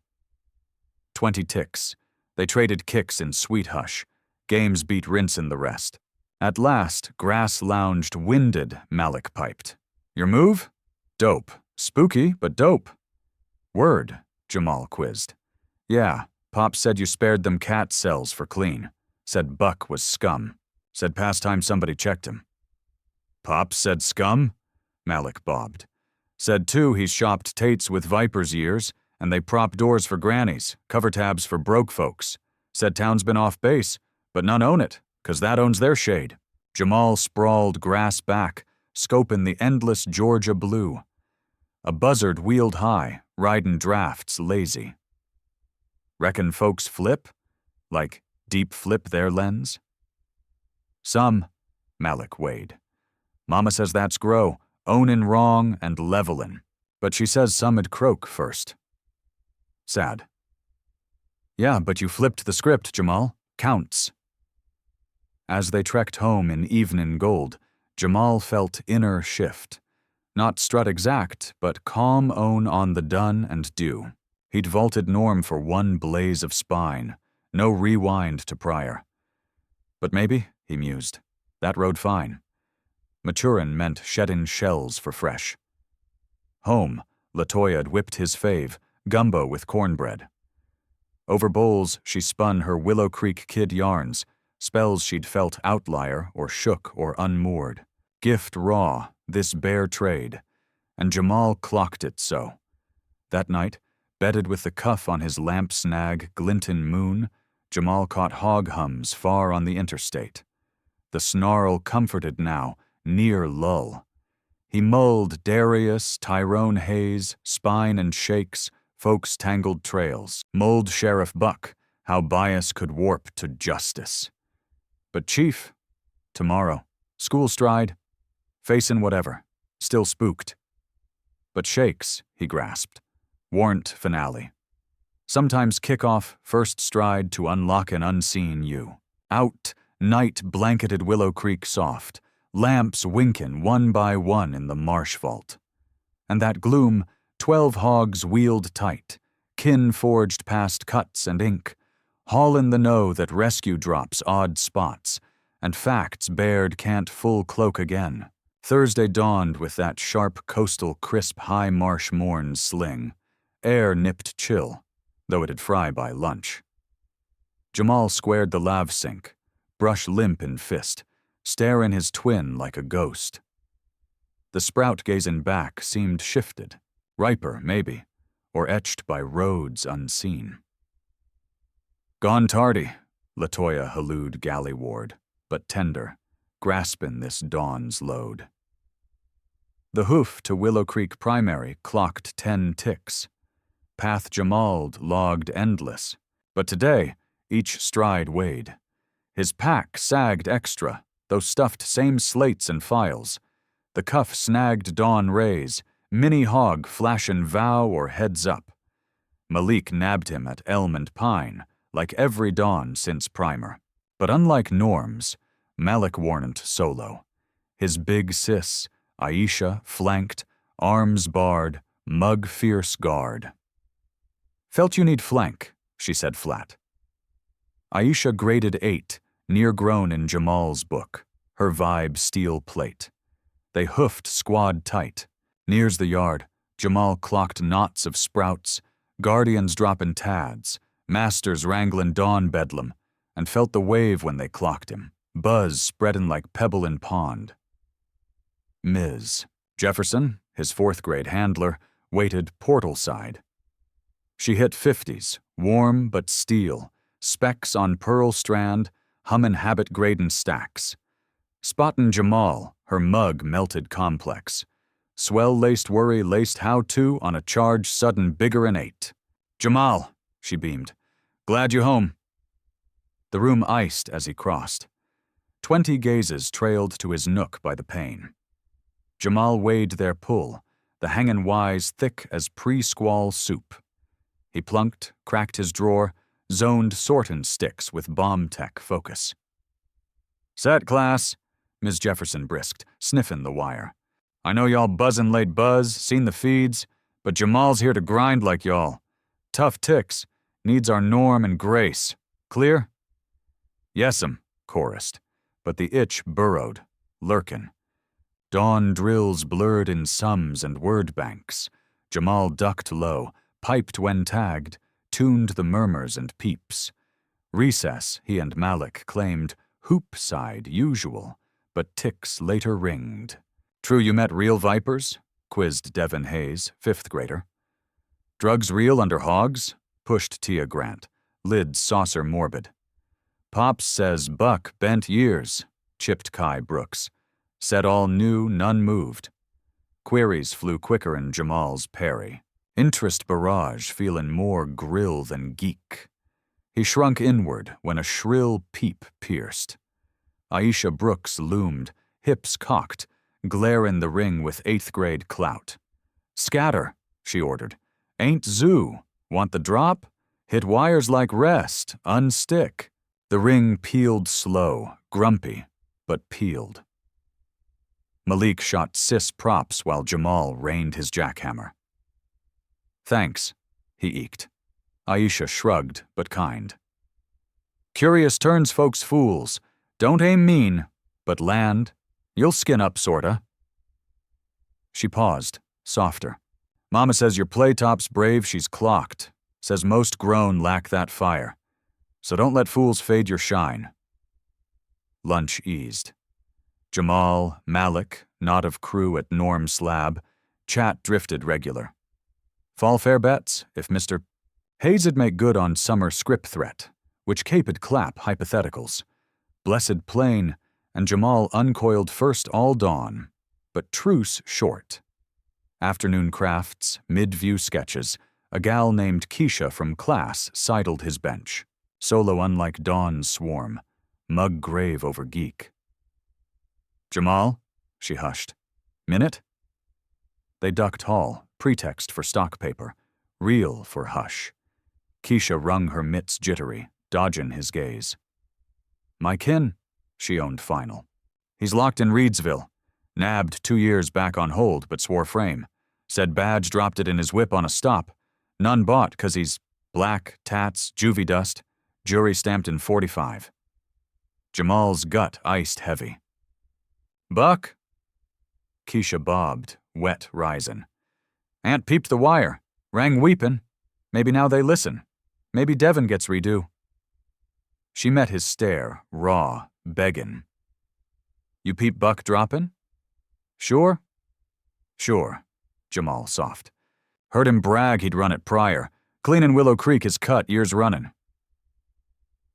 Speaker 1: 20 ticks. They traded kicks in sweet hush. Games beat rinse in the rest. At last, grass lounged winded, Malik piped. Your move? Dope. Spooky, but dope. Word, Jamal quizzed. Yeah, Pop said you spared them cat cells for clean. Said Buck was scum. Said past time somebody checked him. Pop said scum? Malik bobbed. Said too he's shopped Tates with Viper's ears, and they prop doors for grannies, cover tabs for broke folks. Said town's been off base, but none own it, 'cause that owns their shade. Jamal sprawled grass back, scoping the endless Georgia blue. A buzzard wheeled high, ridin' drafts lazy. Reckon folks flip? Like deep flip their lens? Some, Malik weighed. Mama says that's grow, ownin' wrong and levelin', but she says some'd croak first. Sad. Yeah, but you flipped the script, Jamal. Counts. As they trekked home in evening gold, Jamal felt inner shift. Not strut exact, but calm own on the done and do. He'd vaulted norm for one blaze of spine, no rewind to prior. But maybe, he mused, that rode fine. Maturin meant shedding shells for fresh. Home, Latoya'd whipped his fave, gumbo with cornbread. Over bowls, she spun her Willow Creek Kid yarns, spells she'd felt outlier or shook or unmoored. Gift raw, this bare trade, and Jamal clocked it so. That night, bedded with the cuff on his lamp snag glintin' moon, Jamal caught hog hums far on the interstate. The snarl comforted now, near lull. He mulled Darius, Tyrone Hayes, Spine and Shakes, folks' tangled trails, mulled Sheriff Buck, how bias could warp to justice. But Chief, tomorrow, school stride, facin' whatever, still spooked. But Shakes, he grasped, warrant finale. Sometimes kickoff, first stride to unlock an unseen you. Out, night blanketed Willow Creek soft, lamps winkin' one by one in the marsh vault. And that gloom, 12 hogs wheeled tight, kin forged past cuts and ink, haulin' the know that rescue drops odd spots, and facts bared can't full cloak again. Thursday dawned with that sharp coastal crisp high marsh morn sling. Air nipped chill, though it'd fry by lunch. Jamal squared the lav sink, brush limp in fist, starin' his twin like a ghost. The sprout gazin' back seemed shifted, riper maybe, or etched by roads unseen. Gone tardy, Latoya hallooed galley-ward, but tender, graspin' this dawn's load. The hoof to Willow Creek Primary clocked 10 ticks. Path Jamal'd logged endless, but today each stride weighed. His pack sagged extra, though stuffed same slates and files. The cuff snagged dawn rays, mini hog flashin' vow or heads up. Malik nabbed him at elm and pine, like every dawn since primer. But unlike Norm's, Malik warn't solo. His big sis, Aisha, flanked, arms barred, mug fierce guard. Felt you need flank, she said flat. Aisha graded 8, near grown in Jamal's book, her vibe steel plate. They hoofed squad tight. Near's the yard, Jamal clocked knots of sprouts, guardians droppin' tads, masters wranglin' dawn bedlam, and felt the wave when they clocked him, buzz spreadin' like pebble in pond. Ms. Jefferson, his 4th grade handler, waited portal side. She hit 50s, warm but steel, specks on pearl strand, hummin' habit gradin' stacks. Spottin' Jamal, her mug melted complex. Swell-laced worry laced how-to on a charge sudden bigger'n 8. Jamal, she beamed. Glad you home. The room iced as he crossed. 20 gazes trailed to his nook by the pane. Jamal weighed their pull, the hangin' wise thick as pre-squall soup. He plunked, cracked his drawer, zoned sortin' sticks with bomb tech focus. "Set, class," Ms. Jefferson brisked, sniffin' the wire. "I know y'all buzzin' late buzz, seen the feeds, but Jamal's here to grind like y'all. Tough ticks, needs our norm and grace. Clear?" "Yes'm," chorused, but the itch burrowed, lurkin'. Dawn drills blurred in sums and word banks. Jamal ducked low, piped when tagged, tuned the murmurs and peeps. Recess, he and Malik claimed, hoop side usual, but ticks later ringed. "True you met real vipers?" quizzed Devin Hayes, 5th grader. "Drugs real under hogs?" pushed Tia Grant, lid saucer morbid. "Pops says Buck bent years," chipped Kai Brooks. Said all knew, none moved. Queries flew quicker in Jamal's parry. Interest barrage feelin' more grill than geek. He shrunk inward when a shrill peep pierced. Aisha Brooks loomed, hips cocked, glarin' the ring with 8th grade clout. "Scatter," she ordered. "Ain't zoo. Want the drop? Hit wires like rest, unstick." The ring peeled slow, grumpy, but peeled. Malik shot cis props while Jamal rained his jackhammer. "Thanks," he eked. Aisha shrugged, but kind. "Curious turns folks fools. Don't aim mean, but land. You'll skin up, sorta." She paused, softer. "Mama says your playtop's brave, she's clocked. Says most grown lack that fire. So don't let fools fade your shine." Lunch eased. Jamal, Malik, knot of crew at Norm's slab, chat drifted regular. Fall fair bets, if Mr. Hayes'd make good on summer script threat, which Cape'd clap hypotheticals. Blessed plain, and Jamal uncoiled first all dawn, but truce short. Afternoon crafts, mid-view sketches, a gal named Keisha from class sidled his bench, solo unlike Dawn's swarm, mug grave over geek. "Jamal?" she hushed. "Minute?" They ducked hall, pretext for stock paper, real for hush. Keisha wrung her mitts jittery, dodging his gaze. "My kin," she owned final. "He's locked in Reedsville. Nabbed 2 years back on hold, but swore frame. Said badge dropped it in his whip on a stop. None bought 'cause he's black, tats, juvie dust, jury stamped in 45. Jamal's gut iced heavy. "Buck?" Keisha bobbed, wet risin'. "Aunt peeped the wire. Rang weepin'. Maybe now they listen. Maybe Devin gets redo." She met his stare, raw, beggin'. "You peep Buck droppin'?" "Sure?" "Sure," Jamal soft. "Heard him brag he'd run it prior. Cleanin' Willow Creek is cut years runnin'."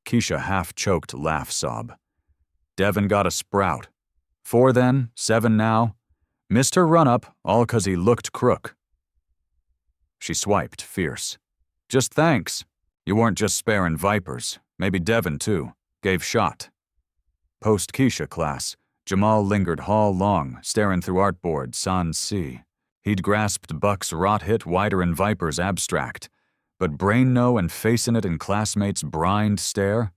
Speaker 1: Keisha half-choked laugh sob. "Devin got a sprout. 4 then, 7 now. Missed her run-up, all 'cause he looked crook." She swiped, fierce. "Just thanks. You weren't just sparing vipers. Maybe Devin, too. Gave shot." Post-Keisha class, Jamal lingered hall long, staring through artboard sans see. He'd grasped Buck's rot-hit Wider'n Vipers abstract, but brain no and facin' it in classmates' brined stare?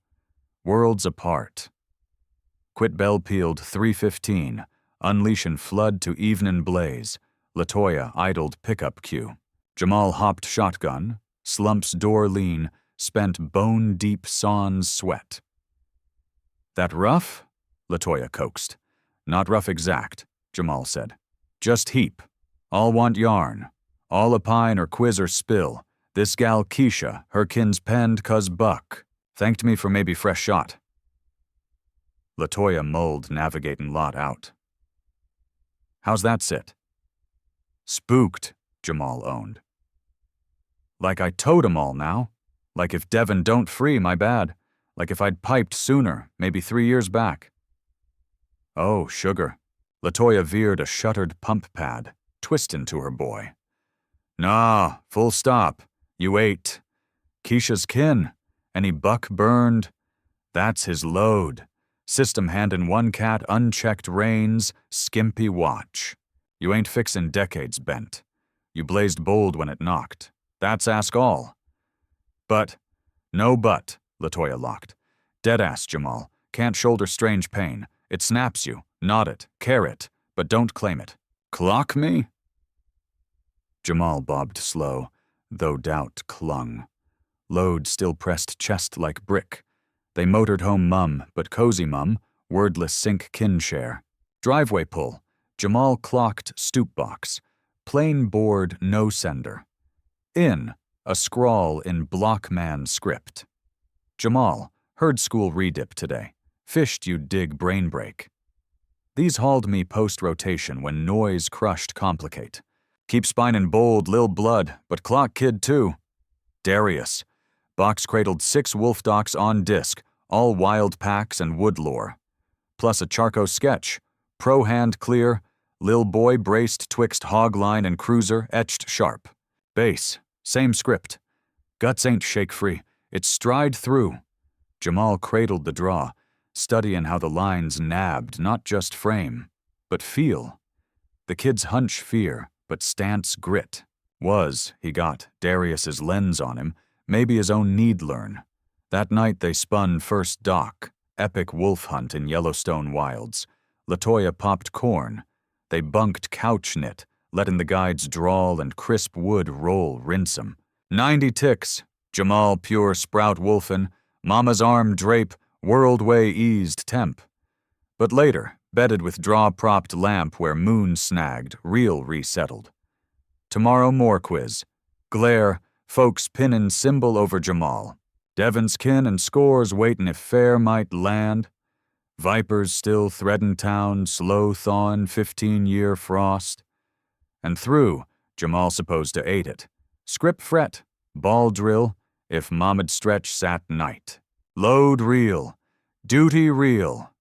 Speaker 1: Worlds apart. Quit bell peeled 3:15, unleashin' flood to evenin' blaze. Latoya idled pickup queue. Jamal hopped shotgun, slumps door lean, spent bone-deep sans sweat. "That rough?" Latoya coaxed. "Not rough exact," Jamal said. "Just heap. All want yarn. All a pine or quiz or spill. This gal Keisha, her kin's penned 'cause Buck. Thanked me for maybe fresh shot." Latoya mulled navigatin' lot out. "How's that sit?" "Spooked," Jamal owned. "Like I towed 'em all now. Like if Devin don't free, my bad. Like if I'd piped sooner, maybe 3 years back." "Oh, sugar." Latoya veered a shuttered pump pad, twistin' to her boy. "Nah, full stop. You ate. Keisha's kin. Any Buck burned? That's his load. System handin' one cat unchecked reins, skimpy watch. You ain't fixin' decades bent. You blazed bold when it knocked. That's ask all. But, no but, Latoya locked. Deadass, Jamal. Can't shoulder strange pain. It snaps you. Nod it. Care it. But don't claim it. Clock me? Jamal bobbed slow, though doubt clung. Load still pressed chest like brick. They motored home Mum, but cozy Mum, wordless sink kin share. Driveway pull. Jamal clocked stoop box. Plain board, no sender. In, a scrawl in blockman script. Jamal, heard school redip today. Fished you'd dig brain break. These hauled me post-rotation when noise crushed complicate. Keep spinin' bold, lil blood, but clock kid too. Darius. Box cradled 6 wolf docs on disc, all wild packs and wood lore. Plus a Charco sketch. Pro hand clear. Lil boy braced twixt hogline and cruiser, etched sharp. Bass. Same script. Guts ain't shake-free. It's stride through. Jamal cradled the draw, studying how the lines nabbed not just frame, but feel. The kid's hunch fear, but stance grit. Was, he got, Darius's lens on him, maybe his own need learn. That night they spun first doc, epic wolf hunt in Yellowstone wilds. Latoya popped corn. They bunked couch knit, letting the guides drawl and crisp wood roll rinse 'em. 90 ticks, Jamal pure sprout wolfin', Mama's arm drape, world way eased temp. But later, bedded with draw-propped lamp where moon snagged, real resettled. Tomorrow more quiz. Glare, folks pinnin' symbol over Jamal. Devon's kin and scores waitin' if fair might land. Vipers still threadin' town, slow thawin' 15-year frost. And through, Jamal supposed to ate it. Script fret, ball drill, if Mama'd stretch sat night. Load real, duty real.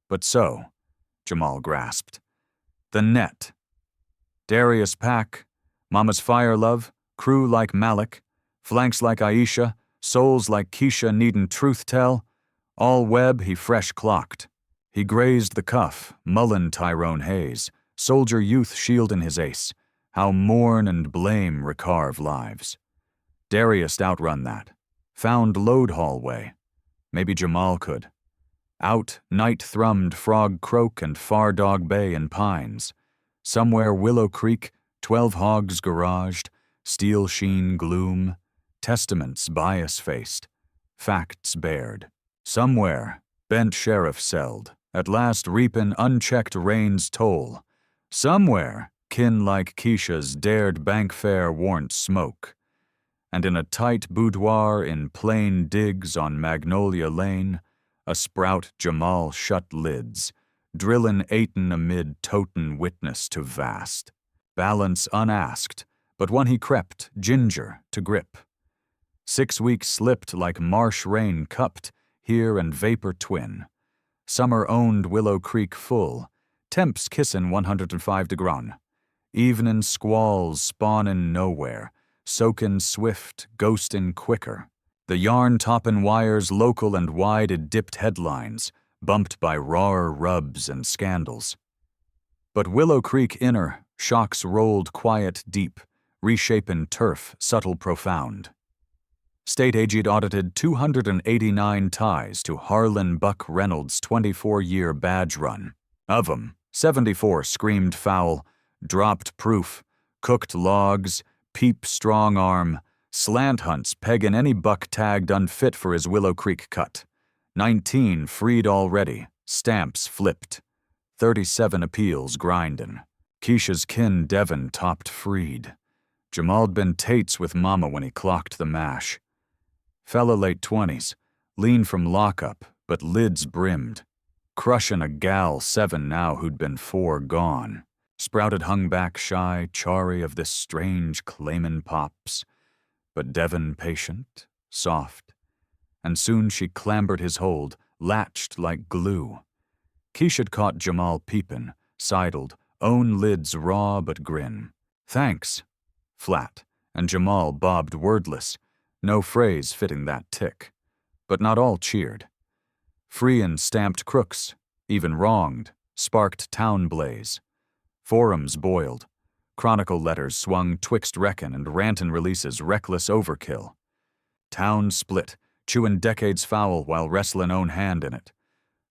Speaker 1: But so, Jamal grasped. The net. Darius pack, Mama's fire love, crew like Malik, flanks like Aisha, souls like Keisha needin' truth tell. All web he fresh clocked. He grazed the cuff, Mullen Tyrone Hayes, soldier youth shieldin' his ace. How mourn and blame recarve lives. Darius outrun that. Found load hallway. Maybe Jamal could. Out, night thrummed frog croak and far dog bay and pines. Somewhere Willow Creek, 12 hogs garaged, steel sheen gloom, testaments bias-faced, facts bared. Somewhere, bent sheriff celled, at last reapin' unchecked rain's toll. Somewhere, kin like Keisha's dared bank fare warrant smoke. And in a tight boudoir in plain digs on Magnolia Lane, a sprout Jamal shut lids, drillin' Aiton amid totin' witness to vast. Balance unasked, but one he crept, ginger, to grip. 6 weeks slipped like marsh rain cupped, here and vapor twin. Summer owned Willow Creek full, temps kissin' 105 degron. Evenin' squalls spawnin' nowhere, soakin' swift, ghostin' quicker. The yarn toppin' wires local and wide dipped headlines, bumped by rawer rubs and scandals. But Willow Creek inner, shocks rolled quiet deep, reshapin' turf subtle profound. State agent audited 289 ties to Harlan Buck Reynolds' 24-year badge run. Of 'em, 74 screamed foul, dropped proof, cooked logs, peep strong arm, slant hunts peggin' any buck tagged unfit for his Willow Creek cut. 19 freed already, stamps flipped. 37 appeals grindin'. Keisha's kin Devon topped freed. Jamal'd been Tates with Mama when he clocked the mash. Fella late 20s, lean from lockup, but lids brimmed. Crushin' a gal 7 now who'd been 4 gone. Sprouted hung back shy, chary of this strange claimin' pops. But Devon patient, soft. And soon she clambered his hold, latched like glue. Keisha'd caught Jamal peepin', sidled, own lids raw but grin. Thanks. Flat, and Jamal bobbed wordless, no phrase fitting that tick. But not all cheered. Free and stamped crooks, even wronged, sparked town blaze. Forums boiled. Chronicle letters swung twixt reckon and rantin' releases reckless overkill. Town split, chewin' decades foul while wrestlin' own hand in it.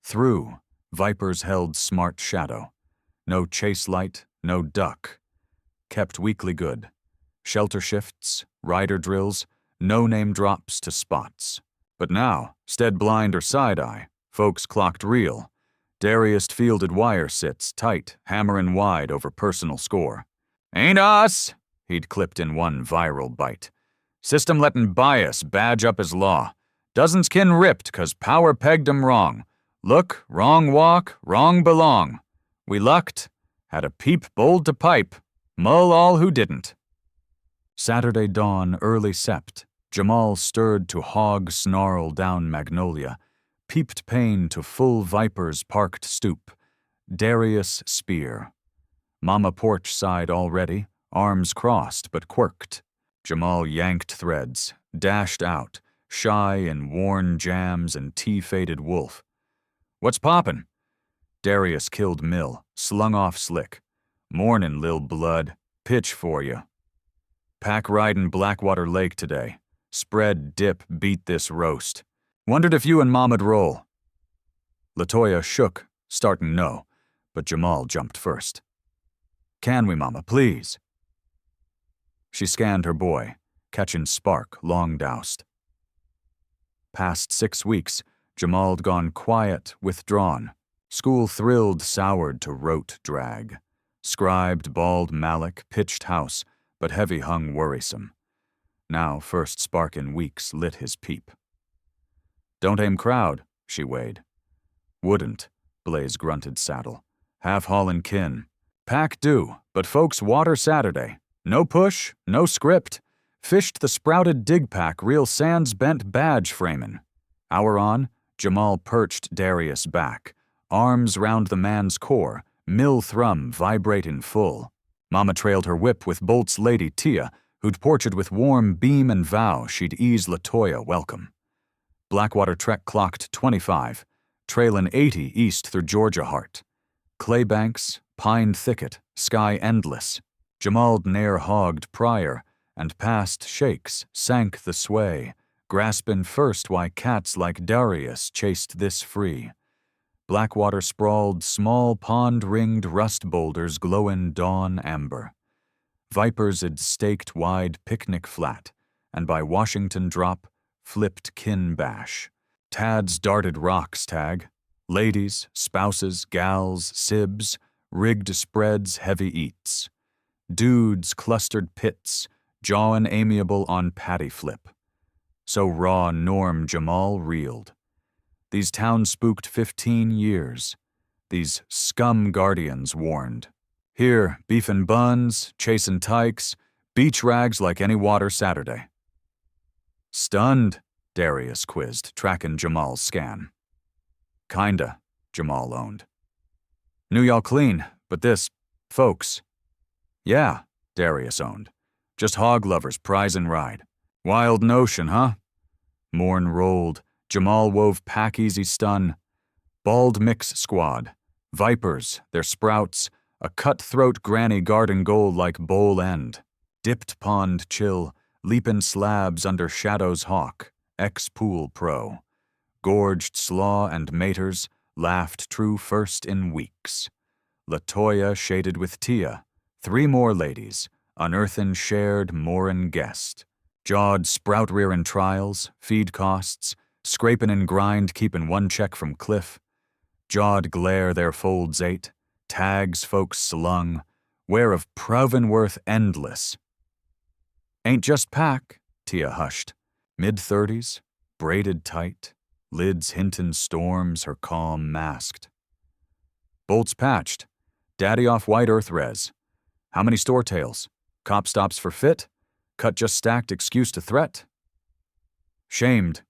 Speaker 1: Through, vipers held smart shadow. No chase light, no duck. Kept weekly good. Shelter shifts, rider drills, no name drops to spots. But now, stead blind or side-eye, folks clocked real. Darius fielded wire sits tight, hammerin' wide over personal score. "Ain't us," he'd clipped in one viral bite. "System lettin' bias badge up as law. Dozens kin ripped 'cause power pegged 'em wrong. Look, wrong walk, wrong belong. We lucked, had a peep bold to pipe, mull all who didn't." Saturday dawn early sept, Jamal stirred to hog snarl down Magnolia, peeped pain to full viper's parked stoop. Darius spear. Mama porch side already, arms crossed but quirked. Jamal yanked threads, dashed out, shy in worn jams and tea-faded wolf. "What's poppin'?" Darius killed Mill, slung off slick. "Mornin', lil' blood, pitch for you. Pack ridin' Blackwater Lake today. Spread dip beat this roast. Wondered if you and Mom'd roll." LaToya shook, startin' no, but Jamal jumped first. "Can we, Mama, please?" She scanned her boy, catchin' spark long doused. Past 6 weeks, Jamal'd gone quiet, withdrawn. School thrilled, soured to rote drag. Scribed bald Malik, pitched house, but heavy hung worrisome. Now first spark in weeks lit his peep. "Don't aim crowd," she weighed. "Wouldn't," Blaze grunted saddle. "Half haulin' kin. Pack do, but folks water Saturday. No push, no script. Fished the sprouted dig pack real sans bent badge framin'." Hour on, Jamal perched Darius back, arms round the man's core, mill thrum vibrating full. Mama trailed her whip with Bolt's lady Tia, who'd portured with warm beam and vow she'd ease LaToya welcome. Blackwater Trek clocked 25, trailin' 80 east through Georgia Heart. Clay banks, pine thicket, sky endless. Jamal'd ne'er hogged prior, and past shakes sank the sway, graspin' first why cats like Darius chased this free. Blackwater sprawled small pond-ringed rust boulders glowin' dawn amber. Vipers had staked wide picnic flat, and by Washington drop, flipped kin bash. Tads darted rocks tag. Ladies, spouses, gals, sibs, rigged spreads heavy eats. Dudes clustered pits, jawin' amiable on patty flip. So raw Norm Jamal reeled. These towns spooked 15 years. These scum guardians warned. Here, beefin' buns, chasin' tykes, beach rags like any water Saturday. "Stunned?" Darius quizzed, tracking Jamal's scan. "Kinda," Jamal owned. "Knew y'all clean, but this, folks." "Yeah," Darius owned. "Just hog lovers prize and ride. Wild notion, huh?" Morn rolled. Jamal wove pack-easy stun. Bald mix squad. Vipers, their sprouts, a cutthroat granny garden goal like bowl end. Dipped pond chill, leapin' slabs under shadow's hawk, ex-pool pro. Gorged slaw and maters, laughed true first in weeks. LaToya shaded with Tia, 3 more ladies, unearthin' shared moorin' guest. Jawed sprout-rearin' trials, feed costs, scrapin' and grind keepin' one check from cliff. Jawed glare their folds 8, tags folks slung, where of provin' worth endless. "Ain't just pack," Tia hushed. Mid-30s, braided tight, lids hintin' storms her calm masked. "Bolts patched. Daddy off White Earth res. How many store tails? Cop stops for fit? Cut just stacked excuse to threat?" "Shamed,"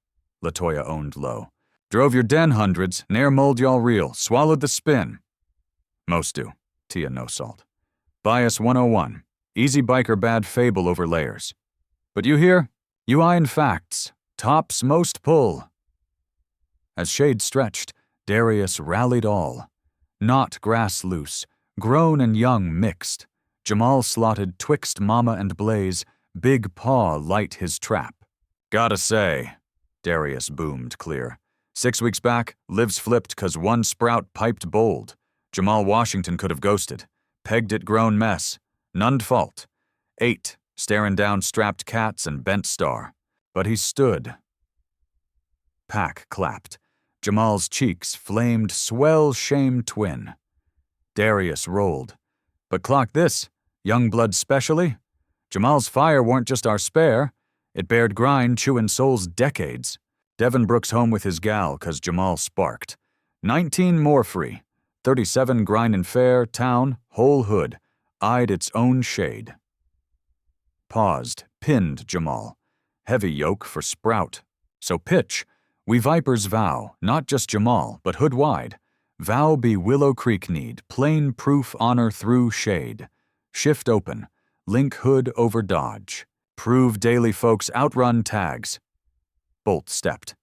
Speaker 1: LaToya owned low. "Drove your den hundreds, ne'er mulled y'all real, swallowed the spin." "Most do," Tia no salt. "Bias 101. Easy biker bad fable over layers. But you hear? You eyein' facts. Tops most pull." As shade stretched, Darius rallied all. Not grass loose, Grown and young mixed. Jamal slotted twixt Mama and Blaze, big paw light his trap. Gotta say, Darius boomed clear. 6 weeks back, Liv's flipped 'cause one sprout piped bold. Jamal Washington could have ghosted. Pegged it grown mess. None'd fault. 8, staring down strapped cats and bent star. But he stood. Pack clapped. Jamal's cheeks flamed swell shame twin. Darius rolled. But clock this, young blood specially. Jamal's fire weren't just our spare. It bared grind chewin' souls decades. Devin Brooks home with his gal 'cause Jamal sparked. 19 more free. 37 grindin' fair, town, whole hood. Eyed its own shade. Paused, pinned Jamal. Heavy yoke for sprout. So pitch. We vipers vow, not just Jamal, but hood wide. Vow be Willow Creek need, plain proof honor through shade. Shift open, link hood over dodge. Prove daily folks outrun tags. Bolt stepped.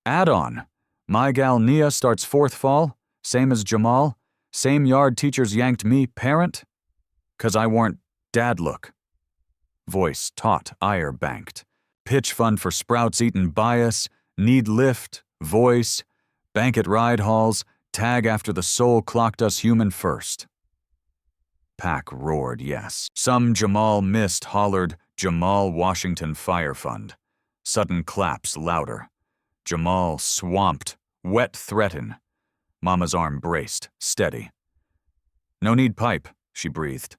Speaker 1: Add on. My gal Nia starts 4th fall, same as Jamal. Same yard teachers yanked me parent. 'Cause I warn't dad look. Voice taut, ire banked. Pitch fund for sprouts eatin' bias, need lift, voice, bank at ride halls, tag after the soul clocked us human first. Pack roared yes. Some Jamal missed hollered, Jamal Washington Fire Fund. Sudden claps louder. Jamal swamped, wet threaten. Mama's arm braced, steady. No need pipe, she breathed.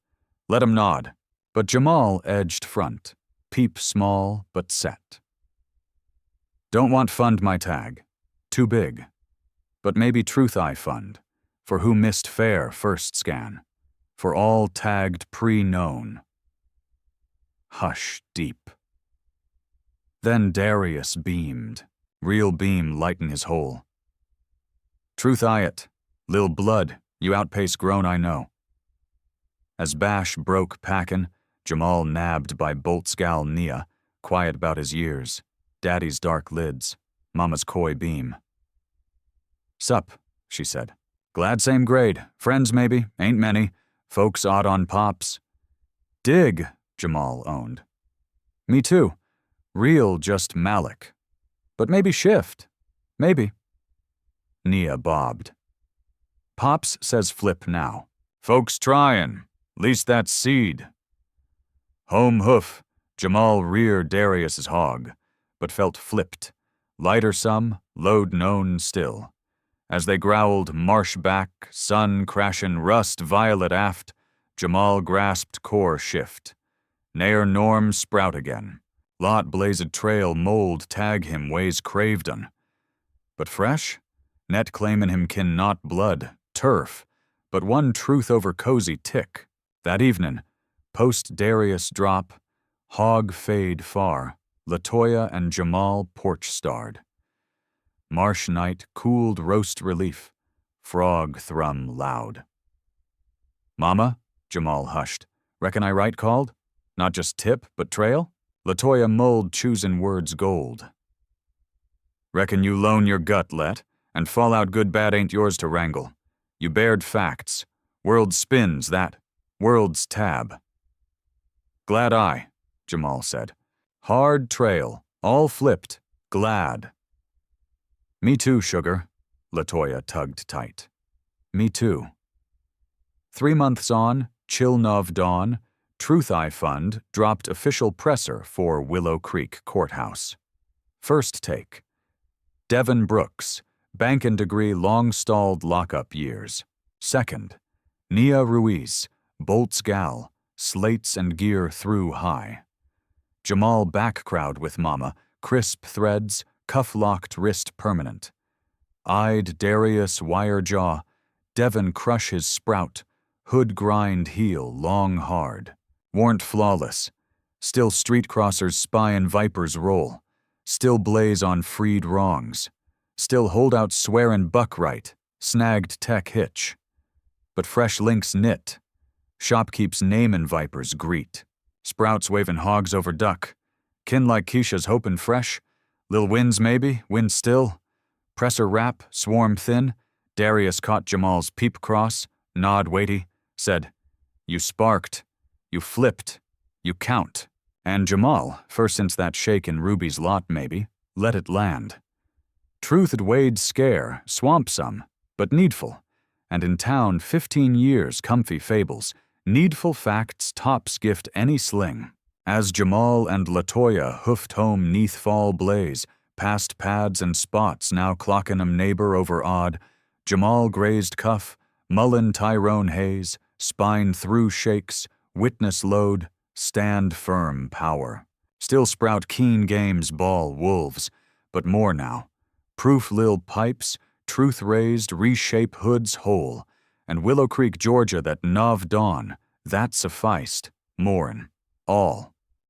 Speaker 1: Let him nod. But Jamal edged front, peep small but set. Don't want fund my tag. Too big. But maybe truth I fund. For who missed fair first scan. For all tagged pre-known. Hush deep. Then Darius beamed. Real beam lighten his hole. Truth I it. Lil blood, you outpace grown I know. As Bash broke packin', Jamal nabbed by Bolt's gal Nia, quiet about his years, daddy's dark lids, mama's coy beam. Sup, she said. Glad same grade, friends maybe, ain't many, folks odd on pops. Dig, Jamal owned. Me too, real just Malik. But maybe shift, maybe. Nia bobbed. Pops says flip now. Folks tryin', least that's seed. Home hoof, Jamal reared Darius's hog, but felt flipped. Lighter some, load known still. As they growled marsh back, sun crashin' rust violet aft, Jamal grasped core shift. Ne'er norm sprout again. Lot blazed trail mold tag him ways craved on. But fresh? Net claimin' him kin not blood, turf, but one truth over cozy tick. That evenin', post Darius drop, hog fade far, Latoya and Jamal porch starred. Marsh night cooled roast relief, frog thrum loud. Mama, Jamal hushed, reckon I right called? Not just tip, but trail? Latoya mulled choosin' words gold. Reckon you loan your gut, Let, and fall out good bad ain't yours to wrangle. You bared facts. World spins, that. World's tab. Glad I, Jamal said. Hard trail, all flipped, glad. Me too, sugar, Latoya tugged tight. Me too. 3 months on, chill nov dawn, Truth I Fund dropped official presser for Willow Creek Courthouse. First take. Devin Brooks, bankin' degree long-stalled lockup years. Second. Nia Ruiz, Bolt's gal, slates and gear through high. Jamal back crowd with mama, crisp threads, cuff-locked wrist permanent. Eyed Darius wire jaw, Devin crush his sprout, hood grind heel long hard. Warn't flawless. Still street crossers spyin' vipers roll. Still blaze on freed wrongs. Still holdout swearin' buck right, snagged tech hitch. But fresh links knit. Shopkeep's namin' vipers greet. Sprouts wavin' hogs over duck. Kin like Keisha's hopin' fresh. Lil winds maybe, wind still. Presser wrap, swarm thin. Darius caught Jamal's peep cross, nod weighty. said, "You sparked, you flipped, you count." And Jamal, first since that shake in Ruby's lot maybe, let it land. Truth'd weighed scare, swamp some, but needful. And in town 15 years comfy fables, needful facts tops gift any sling. As Jamal and Latoya hoofed home neath fall blaze, past pads and spots now clockin' 'em neighbor over odd, Jamal grazed cuff, Mullen Tyrone haze, spine through shakes, witness load, stand firm power. Still sprout keen games ball wolves, but more now. Proof lil pipes, truth raised reshape hoods whole, and Willow Creek, Georgia that nov dawn, that sufficed, more'n all.